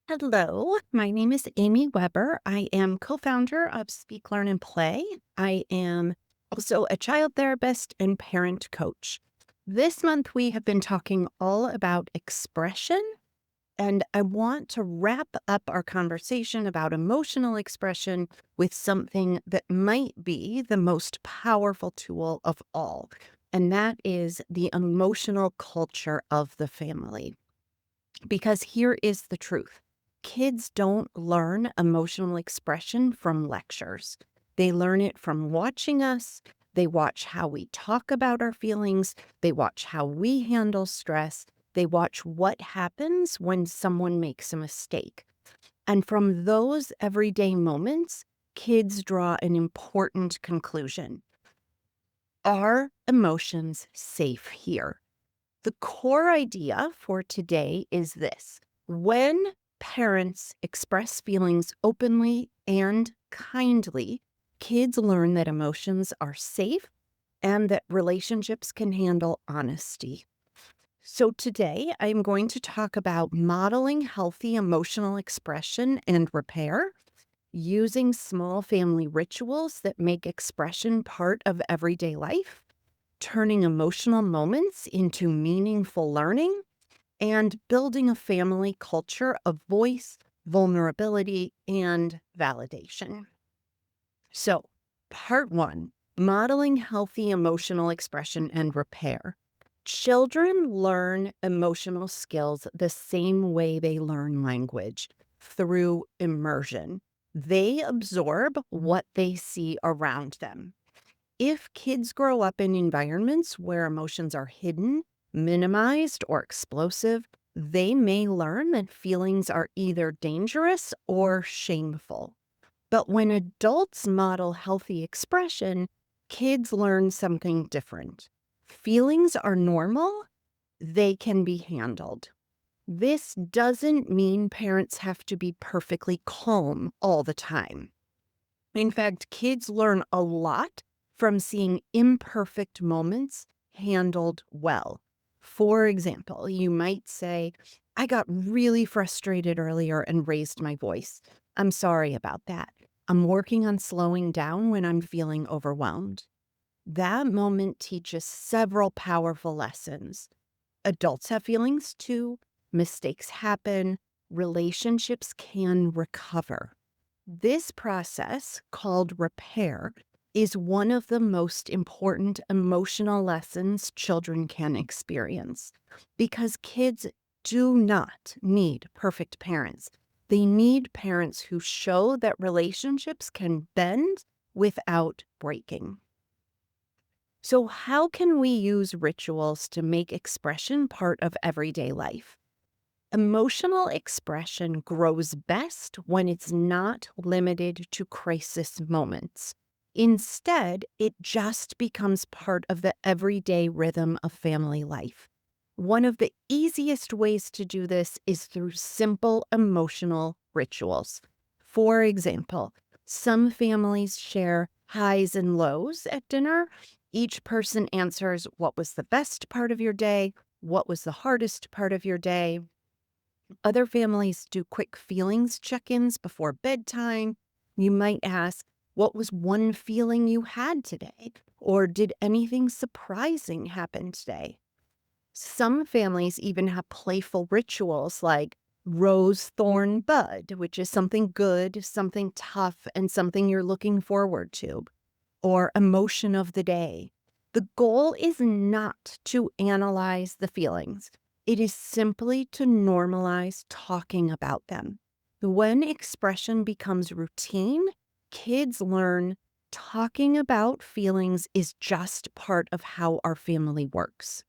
Hello, my name is Amy Weber. I am co founder of Speak, Learn, and Play. I am also a child therapist and parent coach. This month, we have been talking all about expression, and I want to wrap up our conversation about emotional expression with something that might be the most powerful tool of all, and that is the emotional culture of the family. Because here is the truth. Kids don't learn emotional expression from lectures. They learn it from watching us. They watch how we talk about our feelings. They watch how we handle stress. They watch what happens when someone makes a mistake. And from those everyday moments, kids draw an important conclusion. Are emotions safe here? The core idea for today is this: when parents express feelings openly and kindly, kids learn that emotions are safe and that relationships can handle honesty. So, today I'm going to talk about modeling healthy emotional expression and repair using small family rituals that make expression part of everyday life, turning emotional moments into meaningful learning, and building a family culture of voice, vulnerability, and validation. So, part one: modeling healthy emotional expression and repair. Children learn emotional skills the same way they learn language, through immersion. They absorb what they see around them. If kids grow up in environments where emotions are hidden, minimized, or explosive, they may learn that feelings are either dangerous or shameful. But when adults model healthy expression, kids learn something different. Feelings are normal, they can be handled. This doesn't mean parents have to be perfectly calm all the time. In fact, kids learn a lot from seeing imperfect moments handled well. For example, you might say, I got really frustrated earlier and raised my voice. I'm sorry about that. I'm working on slowing down when I'm feeling overwhelmed. That moment teaches several powerful lessons. Adults have feelings too. Mistakes happen. Relationships can recover. This process, called repair, is one of the most important emotional lessons children can experience because kids do not need perfect parents. They need parents who show that relationships can bend without breaking. So, how can we use rituals to make expression part of everyday life? Emotional expression grows best when it's not limited to crisis moments. Instead, it just becomes part of the everyday rhythm of family life. One of the easiest ways to do this is through simple emotional rituals. For example, some families share highs and lows at dinner. Each person answers what was the best part of your day, what was the hardest part of your day. Other families do quick feelings check ins before bedtime. You might ask, what was one feeling you had today? Or did anything surprising happen today? Some families even have playful rituals like rose, thorn, bud, which is something good, something tough, and something you're looking forward to, or emotion of the day. The goal is not to analyze the feelings. It is simply to normalize talking about them. When expression becomes routine, kids learn talking about feelings is just part of how our family works.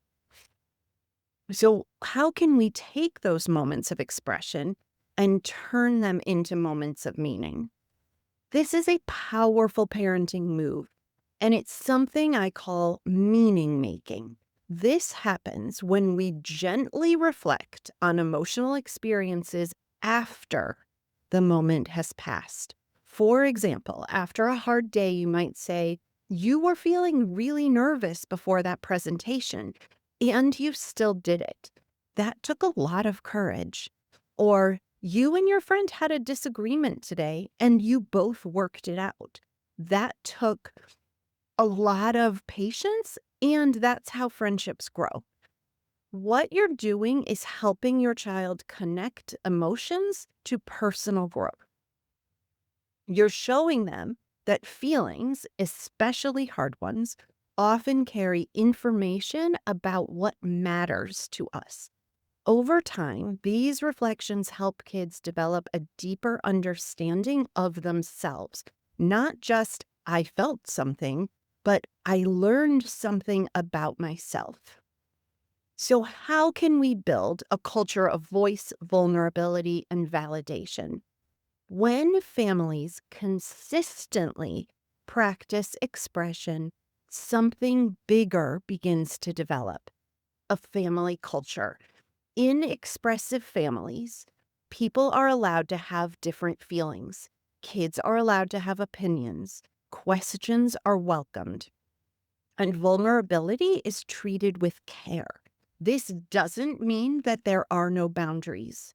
So, how can we take those moments of expression and turn them into moments of meaning? This is a powerful parenting move, and it's something I call meaning making. This happens when we gently reflect on emotional experiences after the moment has passed. For example, after a hard day, you might say, you were feeling really nervous before that presentation, and you still did it. That took a lot of courage. Or You and your friend had a disagreement today and you both worked it out. That took a lot of patience, and that's how friendships grow. What you're doing is helping your child connect emotions to personal growth. You're showing them that feelings, especially hard ones, often carry information about what matters to us. Over time, these reflections help kids develop a deeper understanding of themselves. Not just, I felt something, but I learned something about myself. So, how can we build a culture of voice, vulnerability, and validation? When families consistently practice expression, something bigger begins to develop, a family culture. In expressive families, people are allowed to have different feelings. Kids are allowed to have opinions. Questions are welcomed. And vulnerability is treated with care. This doesn't mean that there are no boundaries.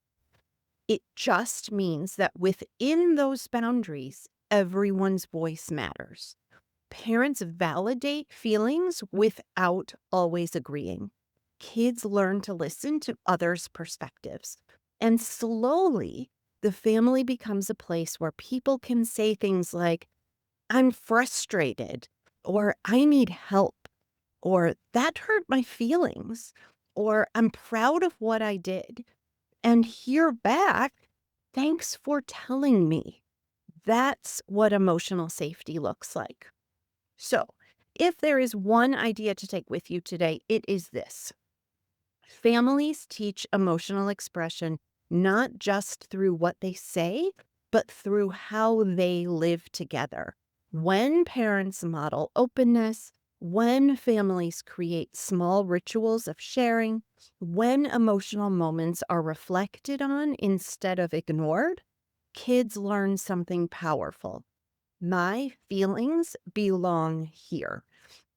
It just means that within those boundaries, everyone's voice matters. Parents validate feelings without always agreeing. Kids learn to listen to others' perspectives. And slowly, the family becomes a place where people can say things like, I'm frustrated, or I need help, or that hurt my feelings, or I'm proud of what I did. And hear back, thanks for telling me. That's what emotional safety looks like. So, if there is one idea to take with you today, it is this: families teach emotional expression not just through what they say, but through how they live together. When parents model openness, when families create small rituals of sharing, when emotional moments are reflected on instead of ignored, kids learn something powerful. My feelings belong here.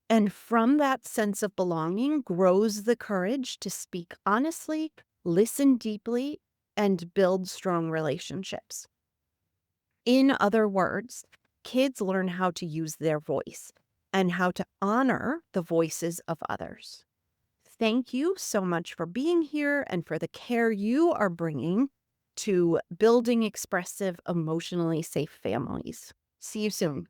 And from that sense of belonging grows the courage to speak honestly, listen deeply, and build strong relationships. In other words, kids learn how to use their voice and how to honor the voices of others. Thank you so much for being here and for the care you are bringing to building expressive, emotionally safe families. See you soon.